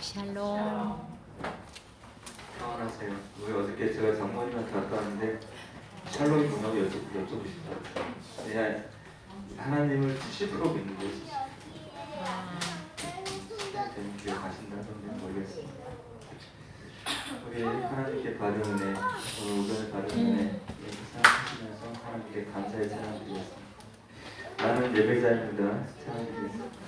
샬롬. 평안하세요. 우리 어저께 제가 장모님한테 갔다 왔는데 샬롬이 뭐냐고 여쭤보시더라고요. 그냥 하나님을 70% 믿는 거지. 되는 기회 가신다던데 모르겠습니다. 우리 하나님께 받은 은혜, 오늘 오전에 받은 은혜 생각하시면서 하나님께 감사의 찬양 드리겠습니다. 나는 예배자입니다. 찬양 드리겠습니다.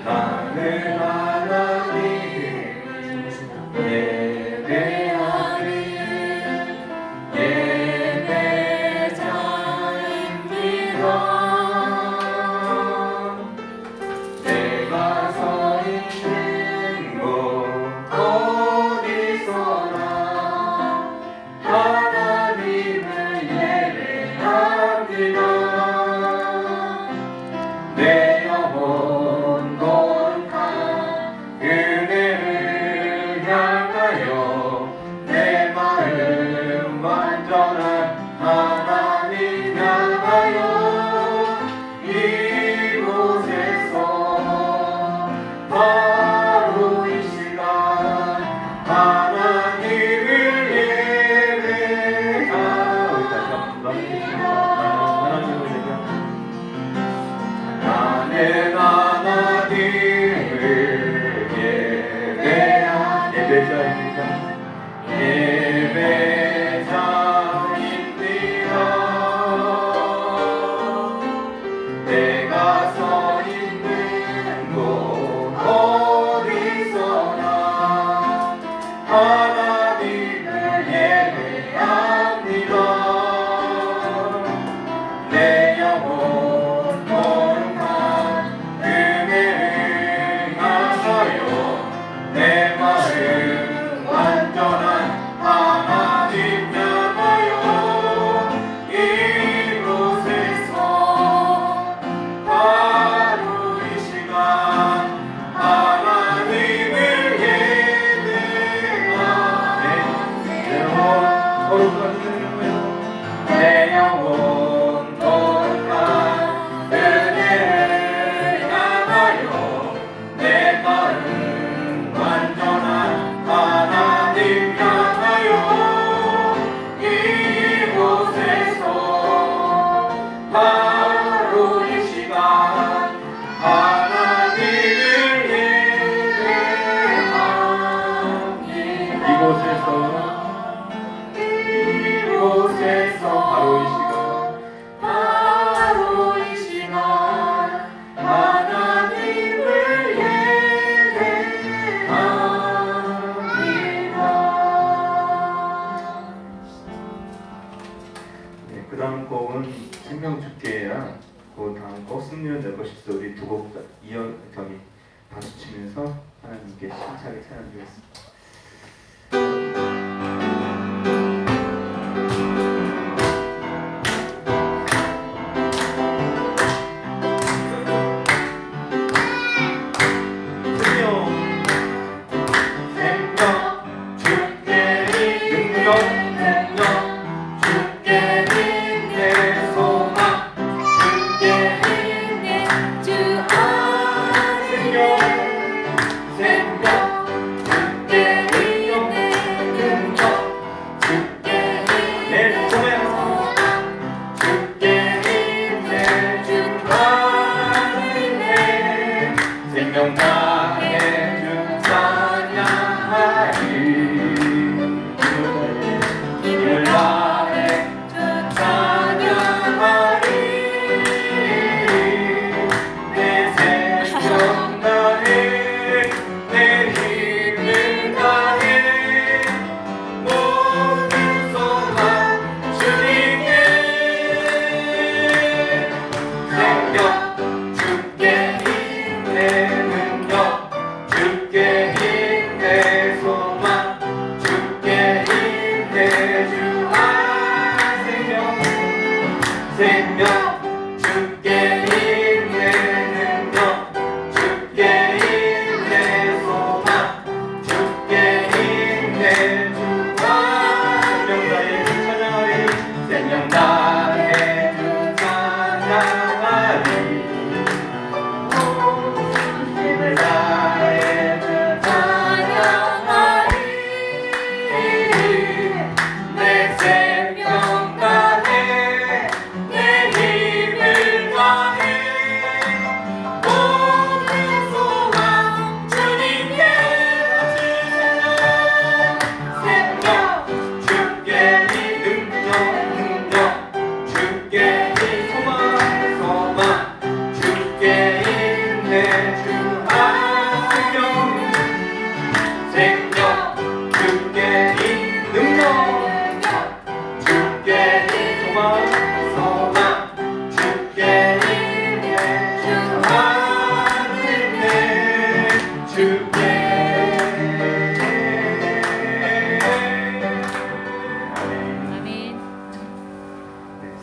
나는 하나님을 예배하는 예배자입니다. 내가 서 있는 곳 어디서나 하나님을 예배합니다. 내 영혼 거룩한 은혜를 향하여 내 마음 완전한 하나님 향하여 이곳에서 바로 이 시간 하나님을 예배합니다. 나는 하나님을 예배한 예배자입니다. 예배자입니다. 내가 서 있는 곳 어디서나 하나님을 예배합니다. 내 영혼 거룩한 은혜를 향하여 내 마음 완전한 하나님 향하여 이곳에서 바로 이 시간 하나님을 예배하네. 내 영혼 거룩한 내 영혼 거룩한 은혜를 향하여 내 마음 완전한 하나님 향하여 이곳에서 바로 이 시간 하나님을 예배합니다. 이곳에서 바로 이 시간 하나님을 예배합니다. 네, 그 다음 곡은 생명 주께야. 그 다음 곡 승리는 내 것이서 우리 두 곡 박수 치면서 하나님께 힘차게 찬양드리겠습니다. 생명 주께 있는 능력 주께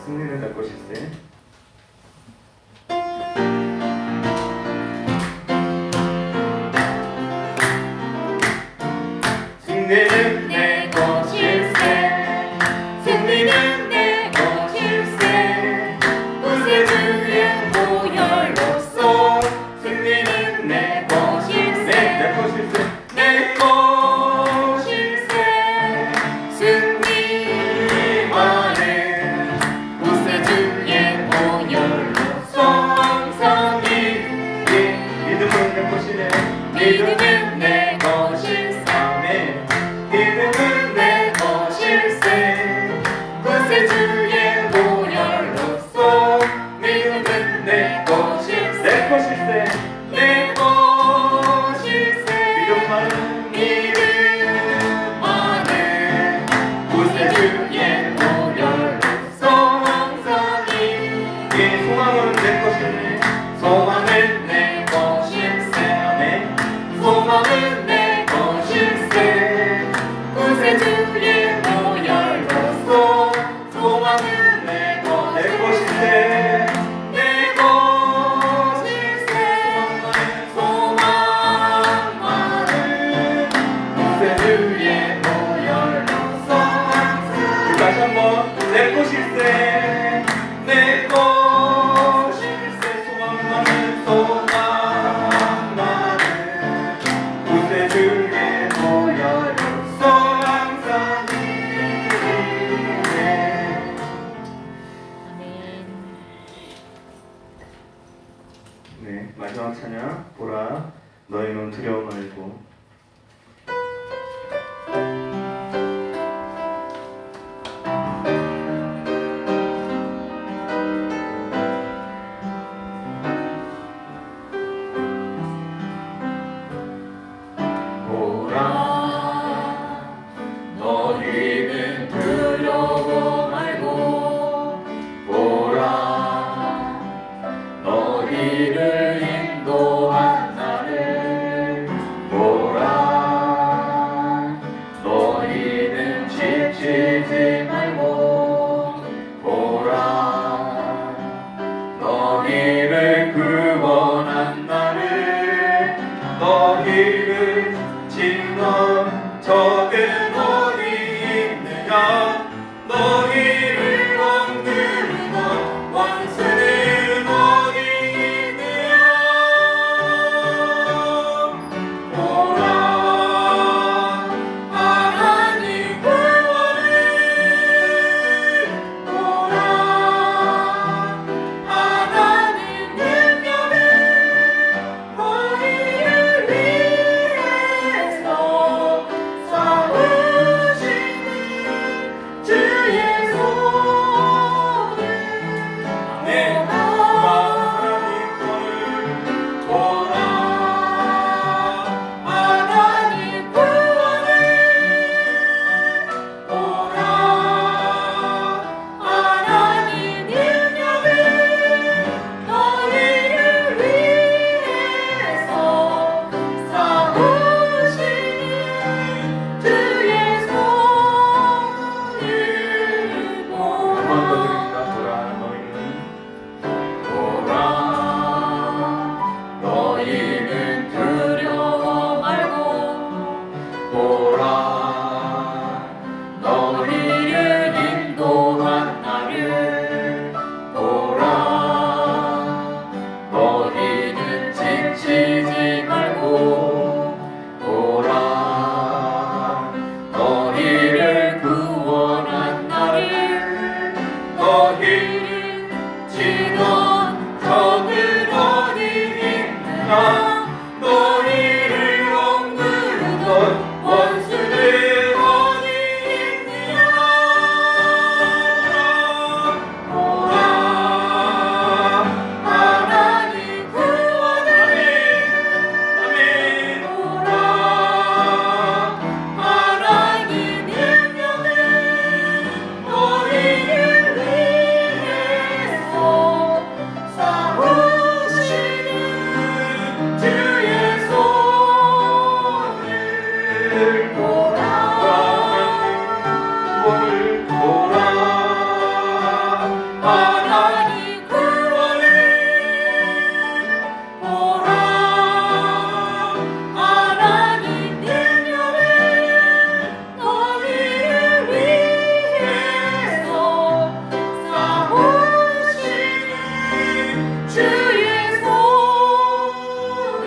승리는 내 것일세. 승리는 내 것일세. 승리는 내 것일세. 구세주의 보혈로서 승리는 내 것일세. 내 것일세. 내 것일세. 승리와는 구세주의 보혈로서 항상 믿음은 내 것이네. 믿음은 내 것일세. 믿음은 내 것일세. 구세주의 보혈로서 믿음은 내 것일세. 내 것일세. 내 것일세. 믿음만은 구세주의 보혈로서 항상 소망은 내 것이네. 소망은 내 것일세. 아멘. 소망은 내 것일세. 구세주의 보혈로서 소망은 내 것일세. 내 것일세. 소망만은 구세주의 보혈로서 항상 다시 한번 내 것일세. 내 것일세. 소망만은 구세주의 보혈로서 항상 네, 마지막 찬양 보라 너의 눈 두려워 말고. 너희는 두려워 말고 보라 너희를 인도한 나를 보라 하나님 구원을 보라 하나님 능력을 너희를 위해서 싸우시는 주의 손을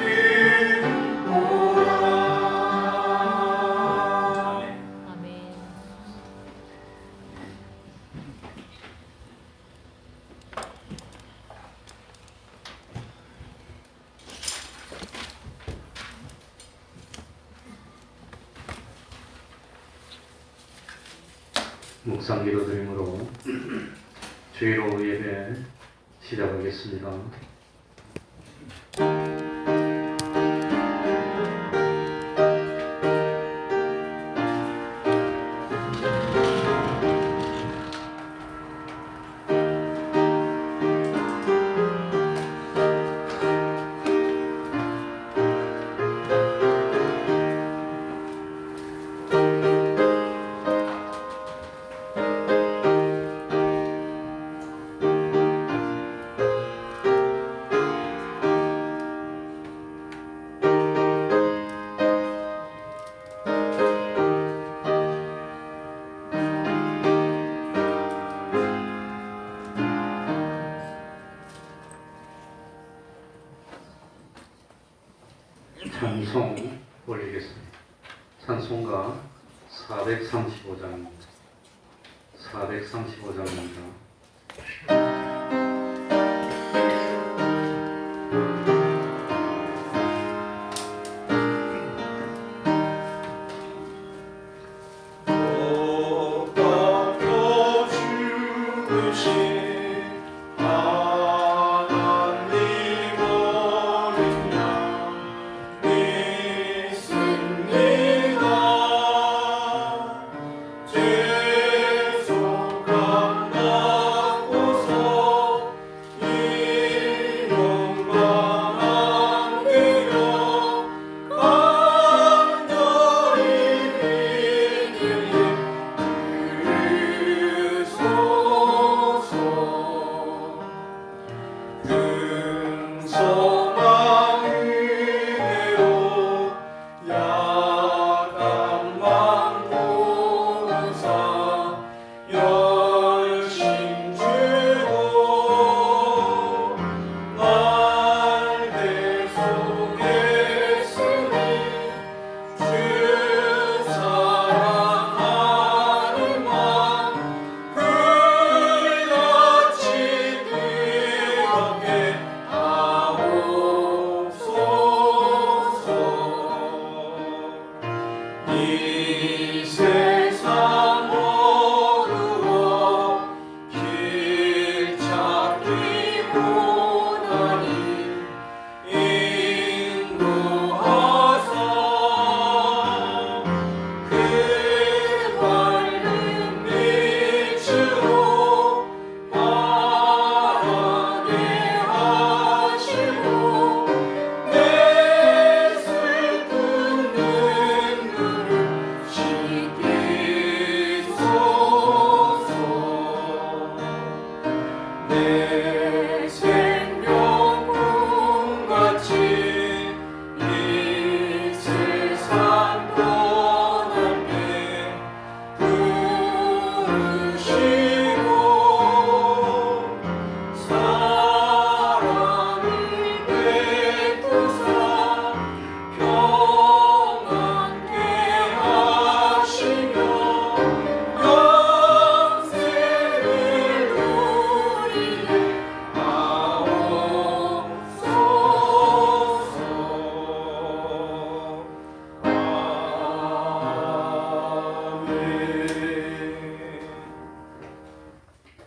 보라. 아멘. 묵상 기도드림으로 주의로 예배 시작하겠습니다. 찬송 올리겠습니다. 찬송가 435장입니다. 435장입니다.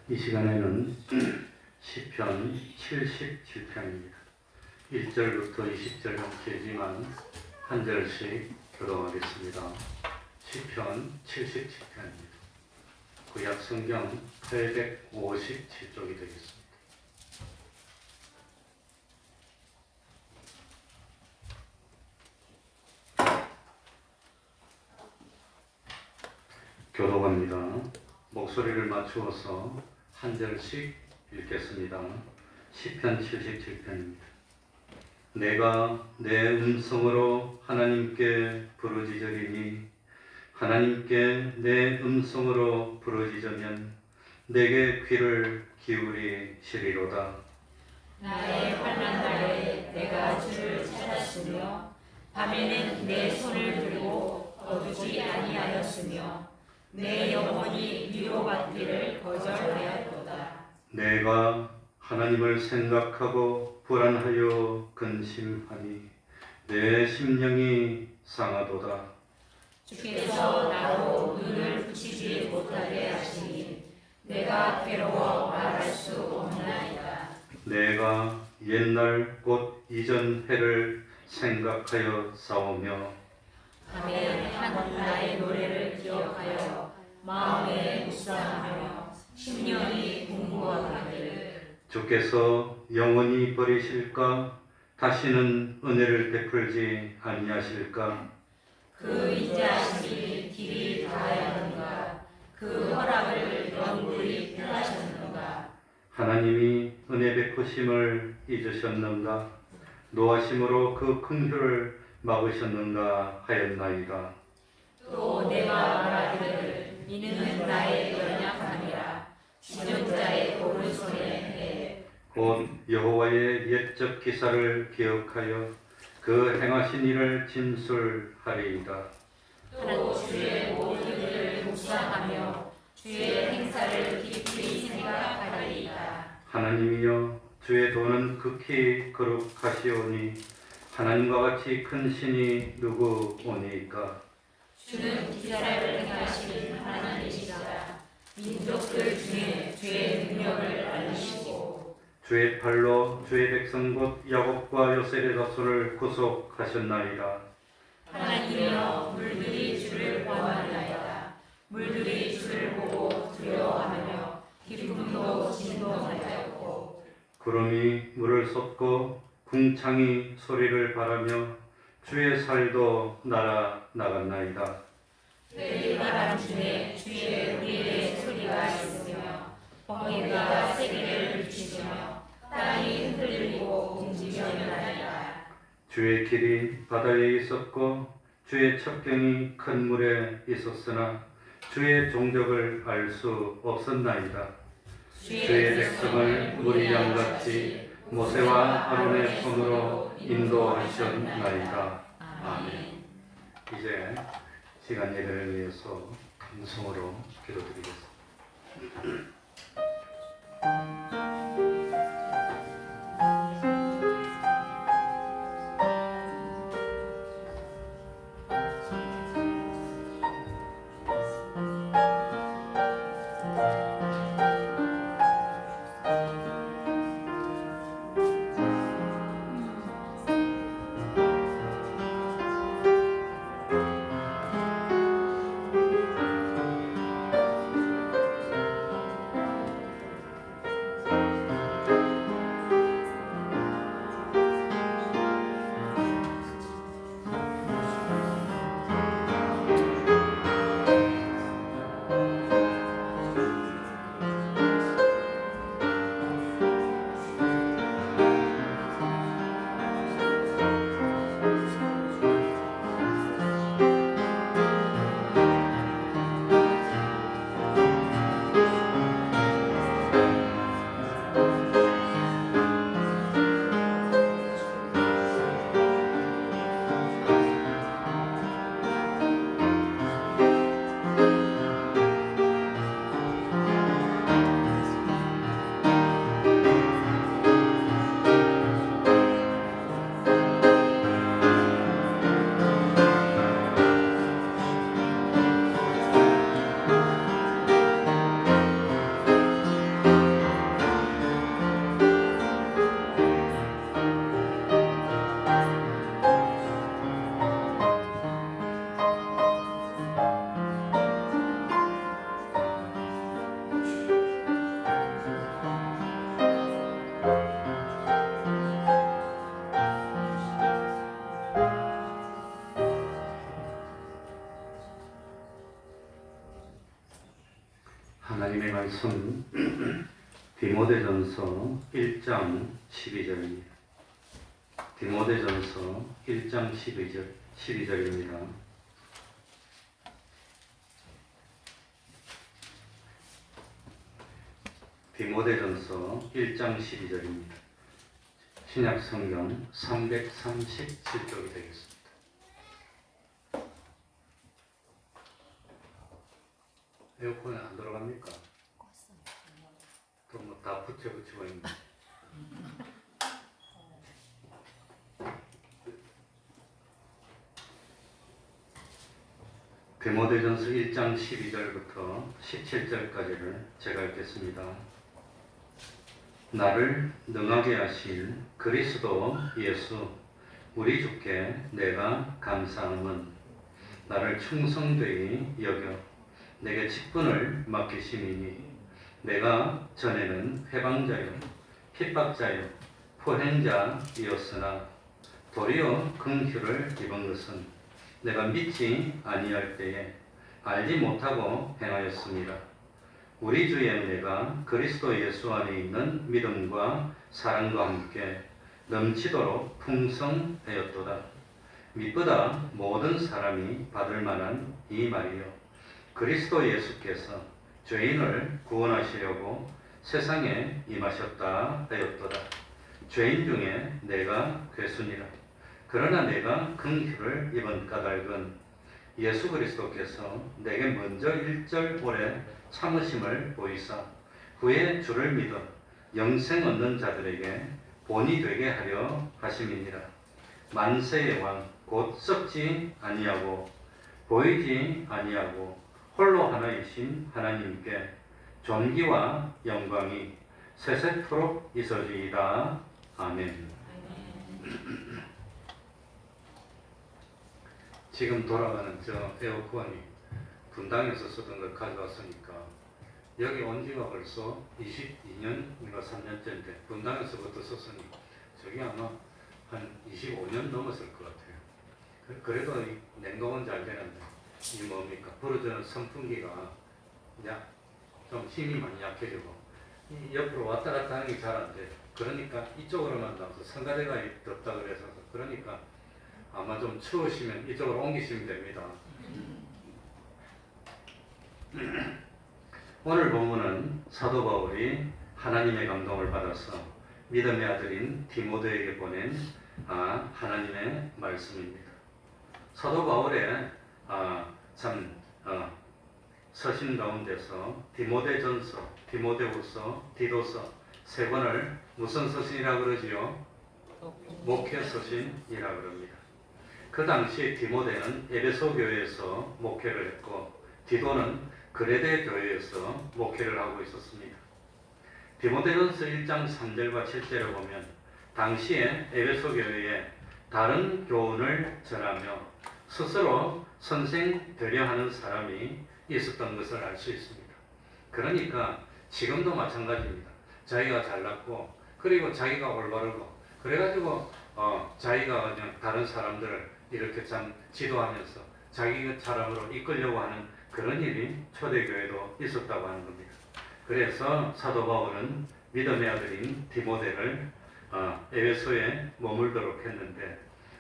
이 시간에는 시편 77편입니다. 1절부터 20절까지만 한 절씩 교독하겠습니다. 시편 77편입니다. 구약 성경 857쪽이 되겠습니다. 교독합니다. 목소리를 맞추어서 한 절씩 읽겠습니다. 시편 77편입니다. 내가 내 음성으로 하나님께 부르짖으리니 하나님께 내 음성으로 부르짖으면 내게 귀를 기울이시리로다. 나의 환난 날에 내가 주를 찾았으며 밤에는 내 손을 들고 거두지 아니하였으며 내 영혼이 위로받기를 거절하였도다. 내가 하나님을 생각하고 불안하여 근심하니 내 심령이 상하도다. 주께서 나로 눈을 붙이지 못하게 하시니 내가 괴로워 말할 수 없나이다. 내가 옛날 곧 이전 해를 생각하여 싸우며 밤에 한 나의 노래를 기억하여 마음에 묵상하며 심령이 공부하기를 주께서 영원히 버리실까? 다시는 은혜를 베풀지 아니하실까? 그 인자하심이 길이 다하였는가 그 허락을 영구히 펴하셨는가. 하나님이 은혜 베푸심을 잊으셨는가? 노하심으로 그 긍휼을 막으셨는가 하였나이다. 또 내가 말하기를 이는 나의 연약함이라 지존자의 오른손에 해. 곧 여호와의 옛적 기사를 기억하여 그 행하신 일을 진술하리이다. 또 주의 모든 일을 묵상하며 주의 행사를 깊이 생각하리이다. 하나님이여 주의 도는 극히 거룩하시오니 하나님과 같이 큰 신이 누구오니까? 주는 기사를 행하시는 하나님이시라. 민족들 중에 주의 능력을 알리시고 주의 팔로 주의 백성 곧 야곱과 요셉의 자손을 구속하셨나이다. 하나님이여 물들이 주를 구하나이다. 물들이 주를 보고 두려워하며 기쁨도 진동하였고 구름이 물을 쏟고 궁창이 소리를 바라며 주의 살도 날아 나갔나이다. 바람 중에 주의 우리의 소리가 있으며 번개가 세계를 비추며 땅이 흔들리고 움직여나이다. 주의 길이 바다에 있었고 주의 첩경이 큰 물에 있었으나 주의 종적을 알 수 없었나이다. 주의 백성을 우리 양같이 모세와 아론의 손으로 인도하셨나이다. 아멘. 이제 시간 예배를 위해서 감성으로 기도드리겠습니다. 하나님의 말씀 디모데전서 1장 12절입니다. 디모데전서 1장 12절입니다. 디모데전서 1장 12절입니다. 신약 성경 337쪽이 되겠습니다. 에어컨에 안 들어갑니까? 또 뭐 다 붙이고 있는데. 디모데전서 1장 12절부터 17절까지를 제가 읽겠습니다. 나를 능하게 하실 그리스도 예수 우리 주께 내가 감사함은 나를 충성되이 여겨 내게 직분을 맡기심이니 내가 전에는 해방자요 핍박자요 포행자이었으나 도리어 긍휼을 입은 것은 내가 믿지 아니할 때에 알지 못하고 행하였습니다. 우리 주의 은혜가 그리스도 예수 안에 있는 믿음과 사랑과 함께 넘치도록 풍성하였도다. 믿보다 모든 사람이 받을 만한 이 말이요 그리스도 예수께서 죄인을 구원하시려고 세상에 임하셨다 하였도다. 죄인 중에 내가 괴순이라. 그러나 내가 긍휼을 입은 까닭은 예수 그리스도께서 내게 먼저 일절 오래 참으심을 보이사 후에 주를 믿어 영생 얻는 자들에게 본이 되게 하려 하심이니라. 만세의 왕 곧 썩지 아니하고 보이지 아니하고 홀로 하나이신 하나님께 존귀와 영광이 세세토록 있어지이다. 아멘. 지금 돌아가는 저 에어컨이 분당에서 쓰던 걸 가져왔으니까 여기 온 지가 벌써 22년인가 3년째인데 분당에서부터 썼으니 저기 아마 한 25년 넘었을 것 같아요. 그래도 이 냉동은 잘 되는데 이 뭡니까? 부러지는 선풍기가 좀 힘이 많이 약해지고 이 옆으로 왔다 갔다 하는 게 잘 안 돼요. 그러니까 이쪽으로만 나와서 성가대가 덥다 그래서 그러니까 아마 좀 추우시면 이쪽으로 옮기시면 됩니다. 오늘 본문은 사도 바울이 하나님의 감동을 받아서 믿음의 아들인 디모데에게 보낸 하나님의 말씀입니다. 사도 바울의 서신 가운데서 디모데전서, 디모데후서, 디도서 세 권을 무슨 서신이라고 그러지요? 목회 서신이라고 그럽니다. 그 당시 디모데는 에베소 교회에서 목회를 했고 디도는 그레데 교회에서 목회를 하고 있었습니다. 디모데전서 1장 3절과 7절을 보면 당시에 에베소 교회에 다른 교훈을 전하며 스스로 선생 되려 하는 사람이 있었던 것을 알 수 있습니다. 그러니까 지금도 마찬가지입니다. 자기가 잘났고 그리고 자기가 올바르고 그래가지고 자기가 그냥 다른 사람들을 이렇게 참 지도하면서 자기 사람으로 이끌려고 하는 그런 일이 초대교회도 있었다고 하는 겁니다. 그래서 사도 바울은 믿음의 아들인 디모데를 에베소에 머물도록 했는데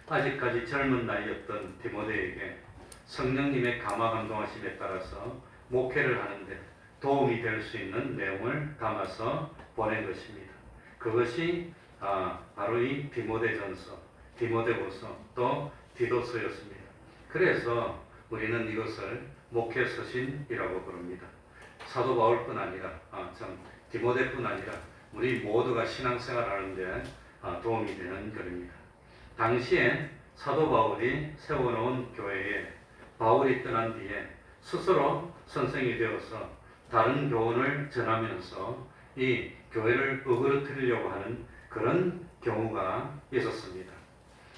아직까지 젊은 나이였던 디모데에게 성령님의 감화 감동하심에 따라서 목회를 하는데 도움이 될 수 있는 내용을 담아서 보낸 것입니다. 그것이 바로 이 디모데전서, 디모데후서 또 디도서였습니다. 그래서 우리는 이것을 목회 서신이라고 부릅니다. 사도 바울뿐 아니라 디모데뿐 아니라 우리 모두가 신앙생활하는데 도움이 되는 글입니다. 당시에 사도 바울이 세워놓은 교회에 바울이 떠난 뒤에 스스로 선생이 되어서 다른 교훈을 전하면서 이 교회를 어그러뜨리려고 하는 그런 경우가 있었습니다.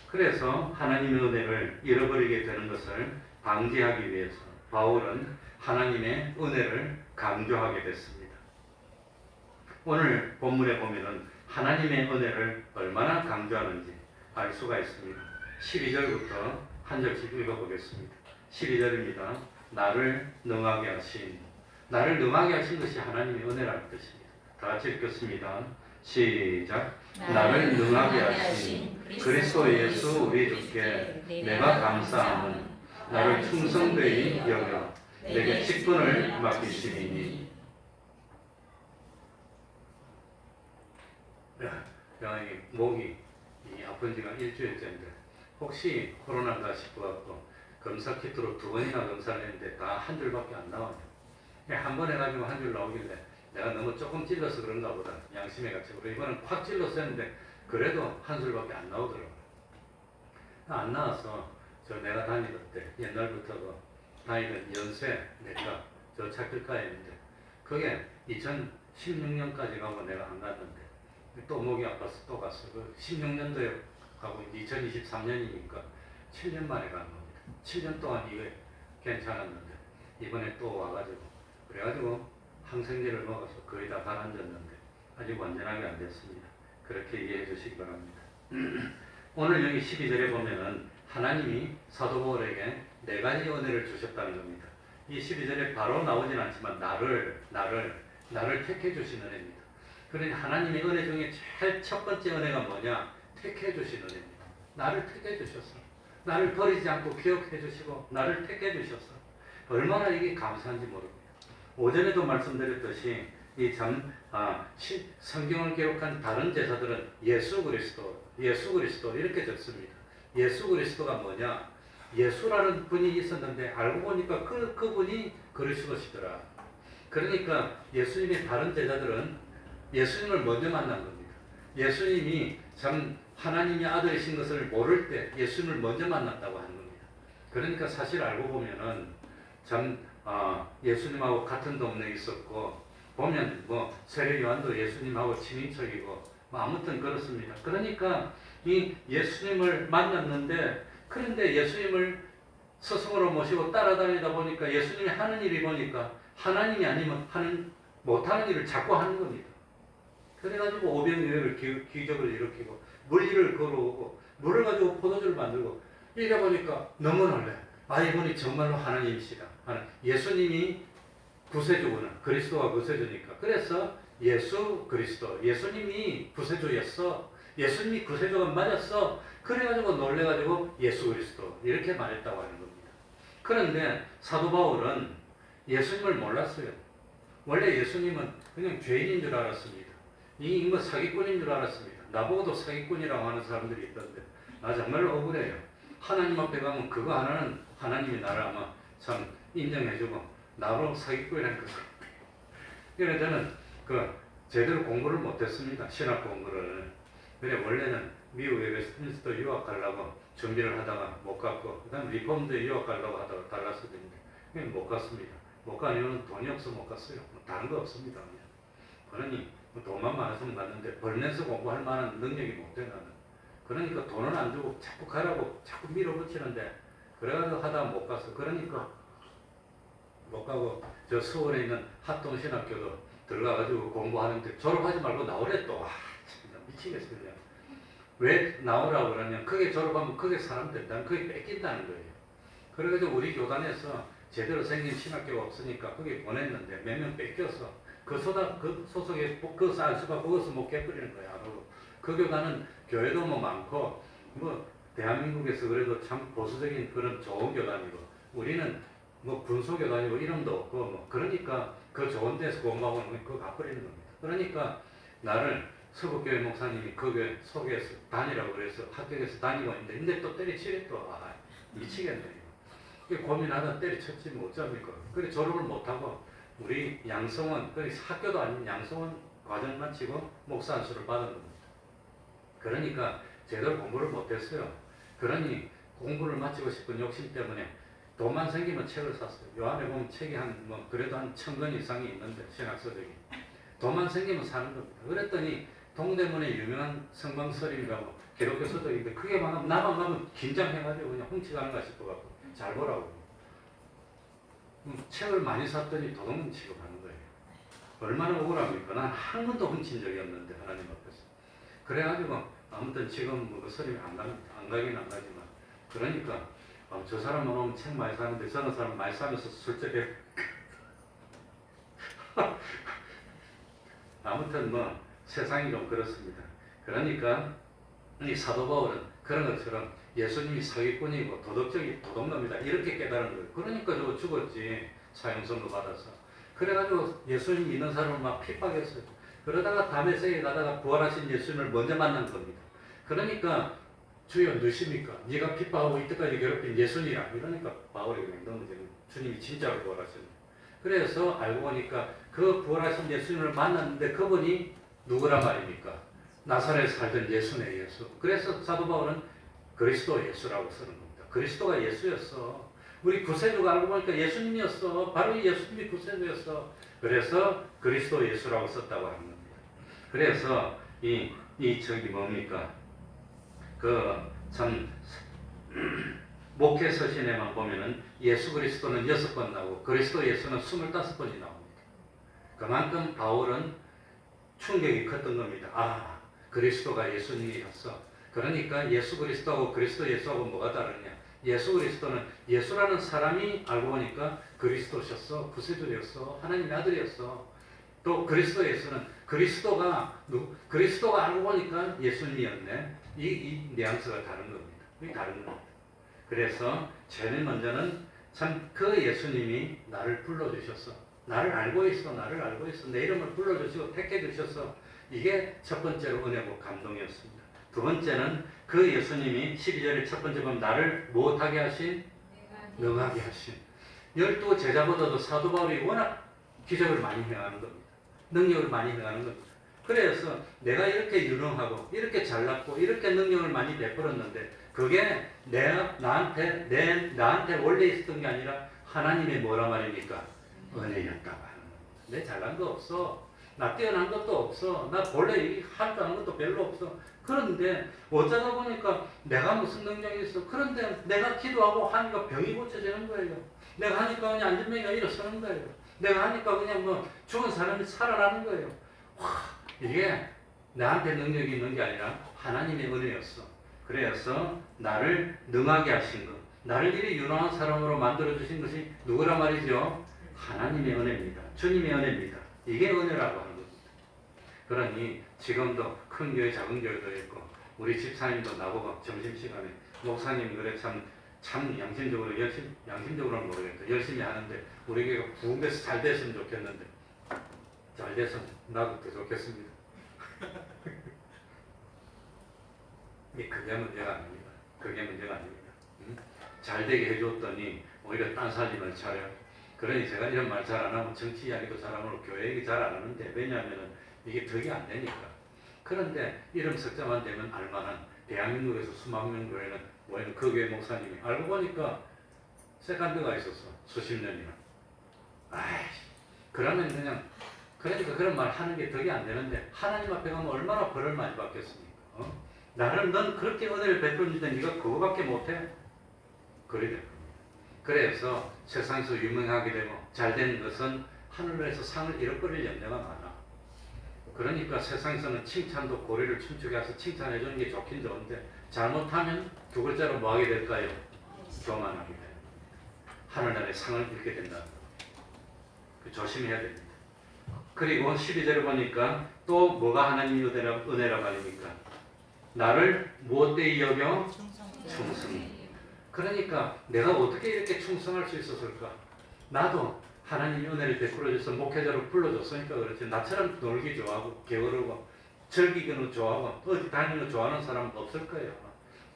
그래서 하나님의 은혜를 잃어버리게 되는 것을 방지하기 위해서 바울은 하나님의 은혜를 강조하게 됐습니다. 오늘 본문에 보면은 하나님의 은혜를 얼마나 강조하는지 알 수가 있습니다. 12절부터 한 절씩 읽어보겠습니다. 12절입니다. 나를 능하게 하신 것이 하나님의 은혜라는 뜻입니다. 다 같이 읽겠습니다. 시작. 나를 능하게 하신 그리스도 예수 우리 주께 내가 감사함은 나를 충성되이 여겨 내게 직분을 맡기시리니. 야, 이 목이 아픈 지가 일주일째인데 혹시 코로나인가 싶어갖고 검사 키트로 2번이나 검사를 했는데 다 한 줄밖에 안 나와요. 한 번 해가지고 한 줄 나오길래 내가 너무 조금 찔러서 그런가 보다 양심에 갇히고 이번엔 콱 찔러서 했는데 그래도 한 줄밖에 안 나오더라고요. 안 나와서 내가 다니던 때 옛날부터 다니던 연세 내과 저 차길가에 있는데 그게 2016년까지 가고 내가 안 갔는데 또 목이 아파서 또 갔어. 16년도에 가고 2023년이니까 7년 만에 가는 겁니다. 7년 동안 이게 괜찮았는데 이번에 또 와가지고 그래가지고 항생제를 먹어서 거의 다 가라앉았는데 아직 완전하게 안 됐습니다. 그렇게 이해해 주시기 바랍니다. 오늘 여기 12절에 보면은 하나님이 사도 바울에게 4가지 은혜를 주셨다는 겁니다. 이 12절에 바로 나오진 않지만 나를 택해 주신 은혜입니다. 그러니 하나님의 은혜 중에 제일 첫 번째 은혜가 뭐냐? 택해 주신 은혜입니다. 나를 택해 주셨어. 나를 버리지 않고 기억해 주시고 나를 택해 주셨어. 얼마나 이게 감사한지 모릅니다. 오전에도 말씀드렸듯이 성경을 기록한 다른 제사들은 예수 그리스도 이렇게 적습니다. 예수 그리스도가 뭐냐? 예수라는 분이 있었는데 알고 보니까 그분이 그리스도시더라. 그러니까 예수님의 다른 제자들은 예수님을 먼저 만난 겁니다. 예수님이 참 하나님의 아들이신 것을 모를 때 예수님을 먼저 만났다고 하는 겁니다. 그러니까 사실 알고 보면은 참 예수님하고 같은 동네에 있었고 보면 세례 요한도 예수님하고 친인척이고 아무튼 그렇습니다. 그러니까 이 예수님을 만났는데 그런데 예수님을 스승으로 모시고 따라다니다 보니까 예수님이 하는 일이 보니까 하나님이 아니면 못하는 일을 자꾸 하는 겁니다. 그래가지고 오병이어를 기적을 일으키고 물리를 걸어오고 물을 가지고 포도주를 만들고 이래 보니까 너무 놀래. 이분이 정말로 하나님이시다. 예수님이 구세주구나. 그리스도가 구세주니까. 그래서 예수 그리스도. 예수님이 구세주였어. 예수님이 구세주가 맞았어. 그래가지고 놀래가지고 예수 그리스도 이렇게 말했다고 하는 겁니다. 그런데 사도 바울은 예수님을 몰랐어요. 원래 예수님은 그냥 죄인인 줄 알았습니다. 이 사기꾼인 줄 알았습니다. 나보고도 사기꾼이라고 하는 사람들이 있던데 나 정말로 억울해요. 하나님 앞에 가면 그거 하나는 하나님이 나를 아마 참 인정해주고 나로 사기꾼이라는 거죠. 그래서 저는 제대로 공부를 못했습니다. 신학 공부를. 그래 원래는 미국에 웨스트민스터 유학 가려고 준비를 하다가 못 갔고 그 다음 리폼드에 유학 가려고 하다가 달랐었는데 그냥 못 갔습니다. 못 간 이유는 돈이 없어 못 갔어요. 다른 거 없습니다. 그러니 돈만 많았으면 갔는데 벌면서 공부할 만한 능력이 못 돼 나는. 그러니까 돈은 안 주고 자꾸 가라고 자꾸 밀어붙이는데 그래가지고 하다가 못 갔어. 그러니까 못 가고 저 서울에 있는 합동신학교도 들어가가지고 공부하는데 졸업하지 말고 나오래 또. 진짜 미치겠어 그냥. 왜 나오라고 그러냐? 그게 졸업하면 그게 사람 된다는 그게 뺏긴다는 거예요. 그래가지고 우리 교단에서 제대로 생긴 신학교가 없으니까 거기 보냈는데 몇 명 뺏겨서 그 소속에 그 쌀수가 거기서 못 깨버리는 거야. 그 교단은 교회도 많고 대한민국에서 그래도 참 보수적인 그런 좋은 교단이고 우리는 군소교단이고 이름도 없고 그러니까 그 좋은 데서 공부하고는 그거 가버리는 겁니다. 그러니까 나를 서북교회 목사님이 그 교회 소개해서 다니라고 그래서 합격해서 다니고 있는데 근데 또 때리치래 또. 미치겠네 이거. 고민하다 때리쳤지 뭐 어쩝니까. 그래 졸업을 못하고 우리 양성원 학교도 아닌 양성원 과정 마치고 목사 안수를 받은 겁니다. 그러니까 제대로 공부를 못했어요. 그러니 공부를 마치고 싶은 욕심 때문에 돈만 생기면 책을 샀어요. 요 안에 보면 책이 그래도 한 1000권 이상이 있는데 신학서적이 돈만 생기면 사는 겁니다. 그랬더니 동대문에 유명한 성방설임이라고 기독교 서적인데 그게 나만 가면 긴장해가지고 그냥 훔치가는가 싶어갖고 잘 보라고 책을 많이 샀더니 도둑놈 취급하는 거예요. 얼마나 억울합니까? 난 한 번도 훔친 적이 없는데 하나님 앞에서. 그래가지고 아무튼 지금 그 서림이 안 가긴 안 가지만 그러니까 저 사람만 오면 책 많이 사는데 저런 사람 많이 사면서 술집에 아무튼 뭐 세상이 좀 그렇습니다. 그러니까 이 사도 바울은 그런 것처럼 예수님이 사기꾼이고 도둑놈이다 이렇게 깨달은 거예요. 그러니까 저 죽었지, 사형선고 받아서. 그래가지고 예수님 믿는 사람을 막 핍박했어요. 그러다가 다메섹에 가다가 부활하신 예수님을 먼저 만난 겁니다. 그러니까 주여 누십니까? 네가 핍박하고 이때까지 괴롭힌 예수님이라. 이러니까 바울이 그냥 넘어지는, 주님이 진짜로 부활하셨네. 그래서 알고 보니까 그 부활하신 예수님을 만났는데 그분이 누구란 말입니까? 나사렛에 살던 예수네, 예수. 그래서 사도 바울은 그리스도 예수라고 쓰는 겁니다. 그리스도가 예수였어. 우리 구세주가 알고 보니까 예수님이었어. 바로 이 예수님이 구세주였어. 그래서 그리스도 예수라고 썼다고 하는 겁니다. 그래서 저기 뭡니까? 참 목회 서신에만 보면은 예수 그리스도는 6번 나오고 그리스도 예수는 25번이 나옵니다. 그만큼 바울은 충격이 컸던 겁니다. 아, 그리스도가 예수님이었어. 그러니까 예수 그리스도하고 그리스도 예수하고 뭐가 다르냐? 예수 그리스도는 예수라는 사람이 알고 보니까 그리스도셨어, 구세주였어, 하나님의 아들이었어. 또 그리스도 예수는 그리스도가 알고 보니까 예수님이었네. 이 뉘앙스가 다른 겁니다. 이 다른 겁니다. 그래서 제일 먼저는 참 그 예수님이 나를 불러주셨어. 나를 알고 있어. 내 이름을 불러주시고 택해주셨어. 이게 첫 번째로 은혜고 감동이었습니다. 두 번째는 그 예수님이 12절의 첫 번째 보면 나를 못하게 하신, 능하게 하신. 12 제자보다도 사도 바울이 워낙 기적을 많이 행하는 겁니다. 능력을 많이 행하는 겁니다. 그래서 내가 이렇게 유능하고 이렇게 잘났고 이렇게 능력을 많이 베풀었는데 그게 나한테 원래 있었던 게 아니라 하나님의 뭐라 말입니까? 은혜였다고 하는 겁니다. 내 잘난 거 없어. 나 뛰어난 것도 없어. 나 본래 할 줄 아는 것도 별로 없어. 그런데 어쩌다 보니까 내가 무슨 능력이 있어. 그런데 내가 기도하고 하니까 병이 고쳐지는 거예요. 내가 하니까 그냥 안전병이가 일어서는 거예요. 내가 하니까 그냥 뭐 죽은 사람이 살아나는 거예요. 와, 이게 나한테 능력이 있는 게 아니라 하나님의 은혜였어. 그래서 나를 능하게 하신 것, 나를 이리 유능한 사람으로 만들어주신 것이 누구란 말이죠? 하나님의 은혜입니다. 주님의 은혜입니다. 이게 은혜라고 하는 겁니다. 그러니 지금도 큰 교회 작은 교회도 있고 우리 집사님도 나보고 점심시간에 목사님 그래 참 양심적으로는 모르겠다. 열심히 하는데 우리 교회가 부흥돼서 잘 됐으면 좋겠는데 잘 돼서 나도 더 좋겠습니다. 그게 문제가 아닙니다. 그게 문제가 아닙니다. 잘 되게 해줬더니 오히려 딴 살림을 차려. 그러니 제가 이런 말 잘 안 하고 정치 이야기도 잘 안 하고 교회 얘기 잘 안 하는데 왜냐하면 이게 덕이 안 되니까. 그런데 이름 석자만 되면 알만한 대한민국에서 수만 명 교회는 모이는 그 교회 목사님이 알고 보니까 세컨드가 있었어. 수십 년이나. 그러면 그러니까 그런 말 하는 게 덕이 안 되는데 하나님 앞에 가면 얼마나 벌을 많이 받겠습니까? 넌 그렇게 은혜를 베풀는데 네가 그거밖에 못해? 그래 될 겁니다. 그래서 세상에서 유명하게 되고 잘 되는 것은 하늘에서 상을 잃어버릴 염려가 많아. 그러니까 세상에서는 칭찬도 고리를 춤추게 해서 칭찬해 주는 게 좋긴 좋은데 잘못하면 두 글자로 뭐 하게 될까요? 교만하게 돼요. 하늘나라의 상을 잃게 된다. 조심해야 됩니다. 그리고 12절을 보니까 또 뭐가 하나님의 은혜라 말입니까? 나를 무엇되이 여겨? 충성히. 그러니까 내가 어떻게 이렇게 충성할 수 있었을까? 나도 하나님의 은혜를 베풀어줘서 목회자로 불러줬으니까 그렇지. 나처럼 놀기 좋아하고 게으르고 즐기기는 좋아하고 어디 다니는 거 좋아하는 사람은 없을 거예요.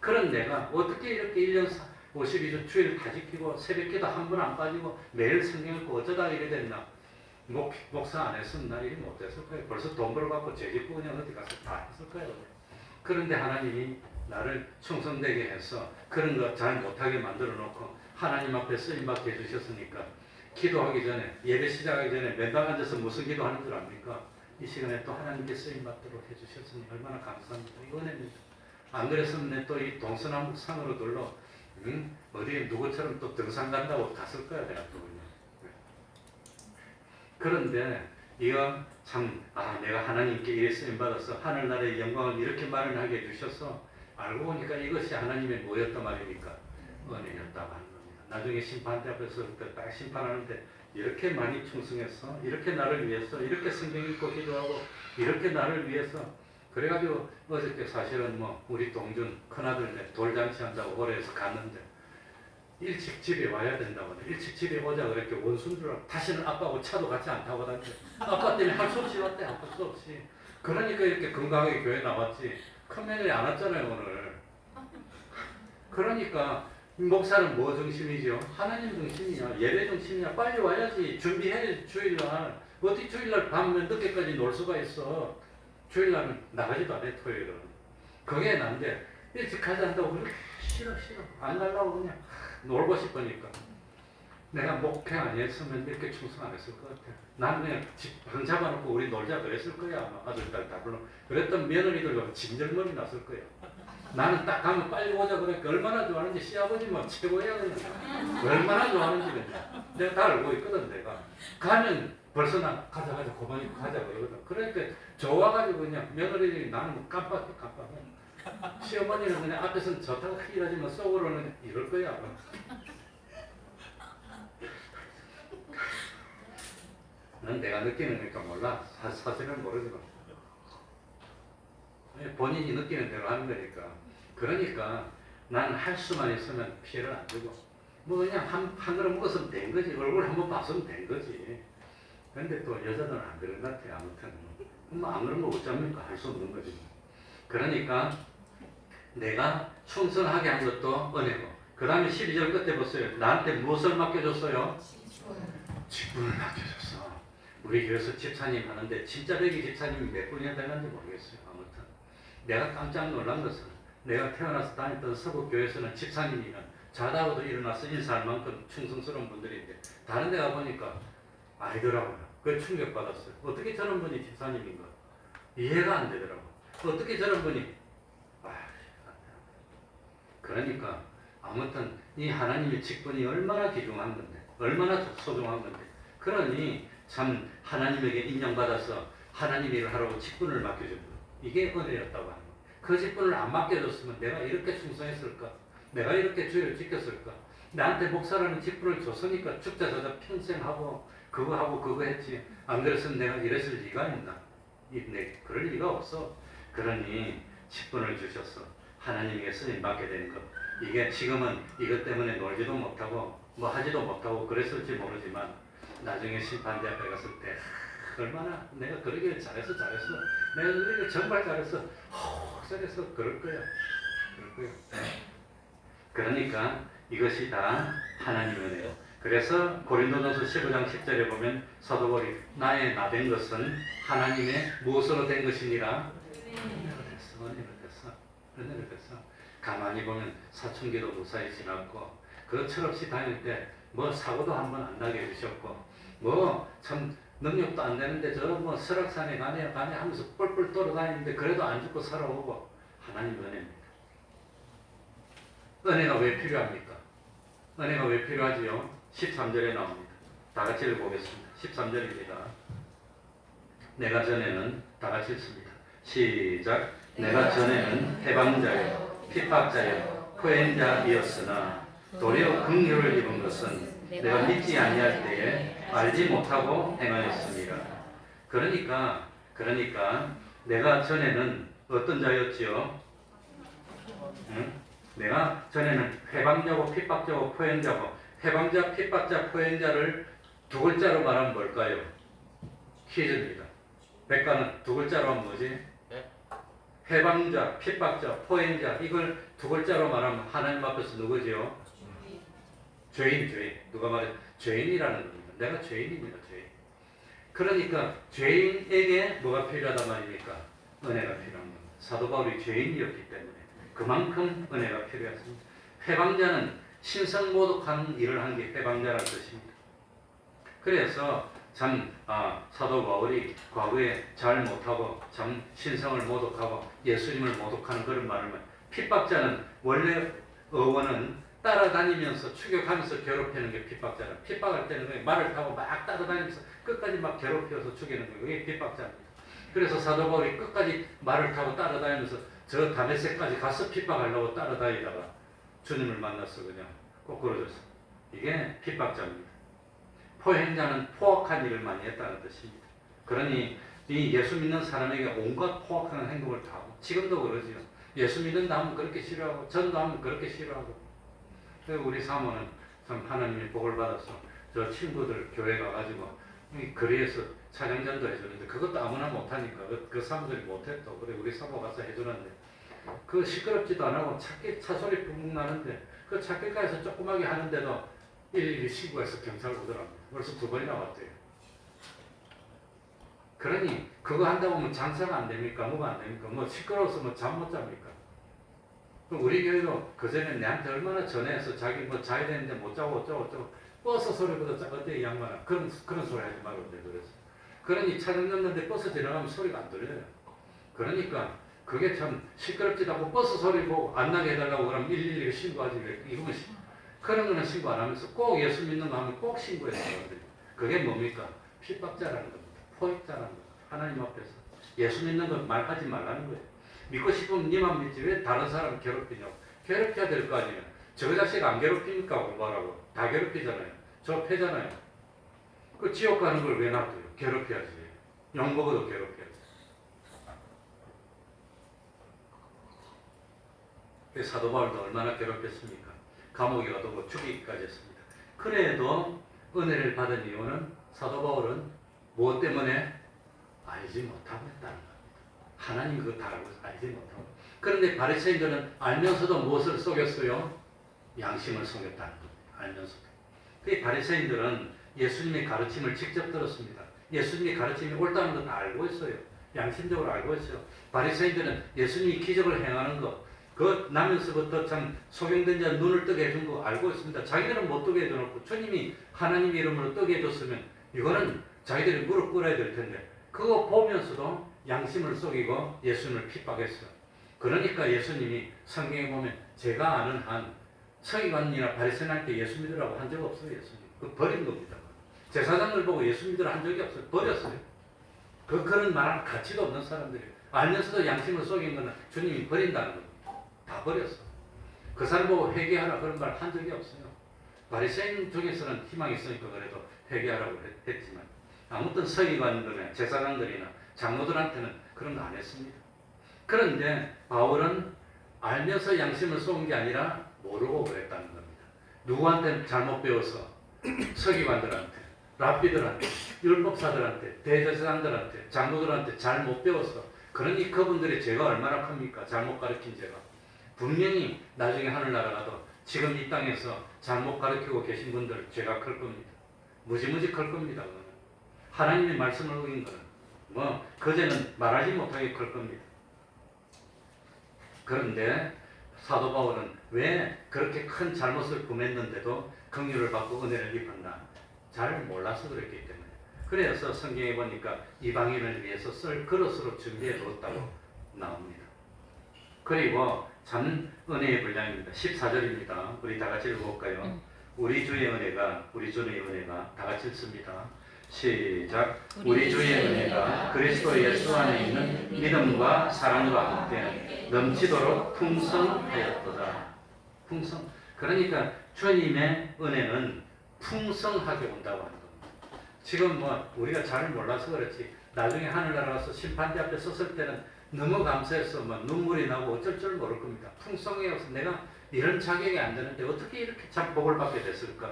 그런 내가 어떻게 이렇게 1년 52주 주일 다 지키고 새벽기도 한 번 안 빠지고 매일 성경 읽고 어쩌다 이래 됐나? 목사 안 했으면 나 일이 못했을 거예요. 벌써 돈 벌어갖고 재짓고 그냥 어디 가서 다 했을 거예요. 그런데 하나님이 나를 충성되게 해서 그런 거 잘 못하게 만들어 놓고 하나님 앞에 쓰임받게 해주셨으니까 기도하기 전에 예배 시작하기 전에 맨날 앉아서 무슨 기도하는 줄 압니까? 이 시간에 또 하나님께 쓰임받도록 해주셨으니 얼마나 감사합니다. 이거 은혜입니다. 안 그랬으면 또 이 동서남북 산으로 둘러 어디 누구처럼 또 등산 간다고 갔을 거야 내가 또 그냥. 그런데 이거 참 내가 하나님께 이래 쓰임받아서 하늘나라의 영광을 이렇게 마련하게 해주셔서 알고 보니까 이것이 하나님의 뭐였단 말입니까? 은혜였다고 하는 겁니다. 나중에 심판대 앞에서 딱 심판하는데 이렇게 많이 충성했어? 이렇게 나를 위해서? 이렇게 성경 읽고 기도하고 이렇게 나를 위해서? 그래가지고 어저께 사실은 뭐 우리 동준 큰아들 돌잔치 한다고 올해에서 갔는데 일찍 집에 와야 된다고 일찍 집에 오자 그렇게 원수인 줄 알고 다시는 아빠하고 차도 같이 안 타고 다니고 아빠 때문에 할 수 없이 왔대. 할 수 없이. 그러니까 이렇게 건강하게 교회 나왔지. 큰 며느리 안 왔잖아요 오늘. 그러니까 목사는 뭐 중심이죠? 하나님 중심이야. 예배 중심이야. 빨리 와야지. 준비해야지 주일날. 어떻게 주일날 밤에 늦게까지 놀 수가 있어. 주일날은 나가지도 않아 토요일은. 그게 난데 일찍 가지 않다고 그렇게 싫어. 안 가려고 그냥 놀고 싶으니까. 내가 목회 안 했으면 이렇게 충성 안 했을 것 같아. 나는 그냥 방 잡아놓고 우리 놀자 그랬을 거야. 아마 아들, 딸 다 불러. 그랬던 며느리들과 진절머리 났을 거야. 나는 딱 가면 빨리 오자 그러니까 얼마나 좋아하는지 시아버지만 최고야 그냥. 얼마나 좋아하는지 그냥. 내가 다 알고 있거든 내가. 가면 벌써 나 가자 고만이 가자 그러거든. 그러니까 좋아가지고 그냥 며느리들이 나는 뭐 깜빡해. 시어머니는 그냥 앞에서는 좋다고 크게 하지만 속으로는 이럴 거야. 난 내가 느끼는 거니까 몰라. 사실은 모르지만 본인이 느끼는 대로 하는 거니까. 그러니까 나는 할 수만 있으면 피해를 안 주고 뭐 그냥 한 그릇 먹었으면 된 거지. 얼굴 한번 봤으면 된 거지. 근데 또 여자들은 안 그런 것 같아. 아무튼 뭐 안 그런 거 어쩝니까? 할 수 없는 거지. 그러니까 내가 충성하게 한 것도 은혜고 그 다음에 12절 끝에 보세요. 나한테 무엇을 맡겨줬어요? 직분을 맡겨줬어. 우리 교회에서 집사님 하는데 진짜 여기 집사님이 몇 분이나 되는지 모르겠어요. 아무튼 내가 깜짝 놀란 것은 내가 태어나서 다녔던 서구교회에서는 집사님이면 자다가도 일어나서 인사할 만큼 충성스러운 분들인데 다른 데 가보니까 아니더라고요. 그걸 충격받았어요. 어떻게 저런 분이 집사님인가? 이해가 안 되더라고. 어떻게 저런 분이 그러니까 아무튼 이 하나님의 직분이 얼마나 귀중한 건데 얼마나 소중한 건데 그러니 참 하나님에게 인정받아서 하나님 일을 하라고 직분을 맡겨준 거 이게 은혜였다고 하는 거예요. 그 직분을 안 맡겨줬으면 내가 이렇게 충성했을까? 내가 이렇게 주의를 지켰을까? 나한테 목사라는 직분을 줬으니까 죽자자자 평생 하고 그거 했지. 안 그랬으면 내가 이랬을 리가 있나? 그럴 리가 없어. 그러니 직분을 주셔서 하나님에게 쓰임 받게 되는 것. 이게 지금은 이것 때문에 놀지도 못하고 뭐 하지도 못하고 그랬을지 모르지만 나중에 심판대 앞에 갔을 때 얼마나 내가 그러기를 잘했어. 내가 그러기를 정말 잘했어. 그럴 거야. 그러니까 이것이 다 하나님의 은혜요. 그래서 고린도전서 15장 10절에 보면 사도 바울이 나의 나 된 것은 하나님의 무엇으로 된 것이니라? 은혜로 됐어. 가만히 보면 사춘기도 무사히 지났고 그 철없이 다닐 때 뭐 사고도 한 번 안 나게 해주셨고 뭐 참 능력도 안 되는데 저 뭐 설악산에 가네 하면서 뻘뻘 돌아다니는데 그래도 안 죽고 살아오고 하나님 은혜입니다. 은혜가 왜 필요합니까? 은혜가 왜 필요하지요? 13절에 나옵니다. 다 같이 읽어보겠습니다. 13절입니다. 내가 전에는 다 같이 읽습니다. 시작. 내가 전에는 해방자요 핍박자요 포행자이었으나 도리어 긍휼을 입은 것은 내가 믿지 아니할 때에 알지 못하고 행하였습니다. 그러니까 내가 전에는 어떤 자였지요? 응? 내가 전에는 해방자고 핍박자고 포행자고 해방자, 핍박자, 포행자를 두 글자로 말하면 뭘까요? 퀴즈입니다. 백과는 두 글자로 하면 뭐지? 해방자, 핍박자, 포행자 이걸 두 글자로 말하면 하나님 앞에서 누구지요? 죄인. 누가 말해? 죄인이라는 겁니다. 내가 죄인입니다. 죄인. 그러니까 죄인에게 뭐가 필요하단 말입니까? 은혜가 필요한 겁니다. 사도 바울이 죄인이었기 때문에 그만큼 은혜가 필요했습니다. 해방자는 신성모독하는 일을 한 게 해방자라는 뜻입니다. 그래서 참 사도 바울이 과거에 잘 못하고 참 신성을 모독하고 예수님을 모독하는 그런 말을 핍박자는 원래 어원은 따라다니면서 추격하면서 괴롭히는 게 핍박자는 핍박할 때는 그냥 말을 타고 막 따라다니면서 끝까지 막 괴롭혀서 죽이는 거예요. 그게 핍박자입니다. 그래서 사도 바울이 끝까지 말을 타고 따라다니면서 저 다메섹까지 가서 핍박하려고 따라다니다가 주님을 만났어. 그냥 꼬꾸러졌어. 이게 핍박자입니다. 포행자는 포악한 일을 많이 했다는 뜻입니다. 그러니 이 예수 믿는 사람에게 온갖 포악한 행동을 다 하고 지금도 그러지요. 예수 믿는다 하면 그렇게 싫어하고 전도 하면 그렇게 싫어하고. 우리 사모는 참 하나님의 복을 받아서 저 친구들 교회 가가지고 이 거리에서 찬양전도 해주는데 그것도 아무나 못하니까 그 사람들이 못했다. 그래 우리 사모 가서 해주는데 그 시끄럽지도 안 하고 차 소리 뿡뿡 나는데 그 차길가에서 조그맣게 하는데도 일일이 신고해서 경찰 오더랍니다. 벌써 2번이나 왔대요. 그러니 그거 한다고 하면 장사가 안 됩니까? 뭐가 안 됩니까? 뭐 시끄러워서 뭐 잠 못 잡니까? 우리 교회도 그전에 내한테 얼마나 전해서 자기 뭐 자야 되는데 못 자고 어쩌고 버스 소리보다 어때 이 양반아 그런 소리 하지 말고 그래서 그러니 차량 넣는데 버스 지나가면 소리가 안 들려요. 그러니까 그게 참 시끄럽지도 않고 버스 소리 보고 안 나게 해달라고 그러면 112 신고하지 왜 이거면 그런 거는 신고 안 하면서 꼭 예수 믿는 거 하면 꼭 신고해요. 그게 뭡니까? 핍박자라는 겁니다. 포획자라는 거. 하나님 앞에서 예수 믿는 거 말하지 말라는 거예요. 믿고 싶으면 니만 믿지 왜 다른 사람 괴롭히냐고. 괴롭혀야 될 거 아니에요. 저 자식 안 괴롭힙니까? 공부하라고. 다 괴롭히잖아요. 저 패잖아요. 그 지옥 가는 걸 왜 놔둬요? 괴롭혀야지. 욕먹어도 괴롭혀야지. 사도 바울도 얼마나 괴롭혔습니까? 감옥에 가두고 죽이기까지 했습니다. 그래도 은혜를 받은 이유는 사도 바울은 무엇 때문에? 알지 못하고 했다는 겁니다. 하나님 그거 다 알지 못하고. 그런데 바리새인들은 알면서도 무엇을 속였어요? 양심을 속였다는 겁니다. 알면서도. 그 바리새인들은 예수님의 가르침을 직접 들었습니다. 예수님의 가르침이 옳다는 거 다 알고 있어요. 양심적으로 알고 있어요. 바리새인들은 예수님이 기적을 행하는 거, 그 나면서부터 참 소경된 자 눈을 뜨게 해준 거 알고 있습니다. 자기들은 못 뜨게 해줘놓고 주님이 하나님의 이름으로 뜨게 해줬으면 이거는 자기들이 무릎 꿇어야 될 텐데 그거 보면서도 양심을 속이고 예수님을 핍박했어요. 그러니까 예수님이 성경에 보면 제가 아는 한 서기관이나 바리새인한테 예수 믿으라고 한 적 없어요. 예수님. 그 버린 겁니다. 제사장을 보고 예수 믿으라 한 적이 없어요. 버렸어요. 그런 말할 가치도 없는 사람들이 알면서도 양심을 속인 거는 주님이 버린다는 겁니다. 다 버렸어. 그 사람 보고 회개하라 그런 말 한 적이 없어요. 바리새인 중에서는 희망이 있으니까 그래도 회개하라고 했지만 아무튼 서기관들이나 제사장들이나 장로들한테는 그런 거 안 했습니다. 그런데 바울은 알면서 양심을 속은 게 아니라 모르고 그랬다는 겁니다. 누구한테 잘못 배워서 서기관들한테, 랍비들한테, 율법사들한테, 대제사장들한테, 장로들한테 잘못 배워서 그러니 그분들의 죄가 얼마나 큽니까? 잘못 가르친 죄가. 분명히 나중에 하늘나라 가도 지금 이 땅에서 잘못 가르치고 계신 분들 죄가 클 겁니다. 무지무지 클 겁니다. 그거는. 하나님의 말씀을 어긴 거는 뭐 그제는 말하지 못하게 클 겁니다. 그런데 사도 바울은 왜 그렇게 큰 잘못을 범했는데도 긍휼을 받고 은혜를 입었나? 잘 몰라서 그랬기 때문에. 그래서 성경에 보니까 이방인을 위해서 쓸 그릇으로 준비해 두었다고 나옵니다. 그리고 참 은혜의 분량입니다. 14절입니다. 우리 다 같이 읽어볼까요? 우리 주의 은혜가, 우리 주의 은혜가 다 같이 읽습니다. 시작. 우리 주의 은혜가 그리스도 예수 안에 있는 믿음과 사랑과 함께 넘치도록 풍성하였도다. 풍성. 그러니까 주님의 은혜는 풍성하게 온다고 하는 겁니다. 지금 뭐 우리가 잘 몰라서 그렇지 나중에 하늘나라 가서 심판대 앞에 섰을 때는 너무 감사해서 뭐 눈물이 나고 어쩔 줄 모를 겁니다. 풍성해서 내가 이런 자격이 안 되는데 어떻게 이렇게 참 복을 받게 됐을까?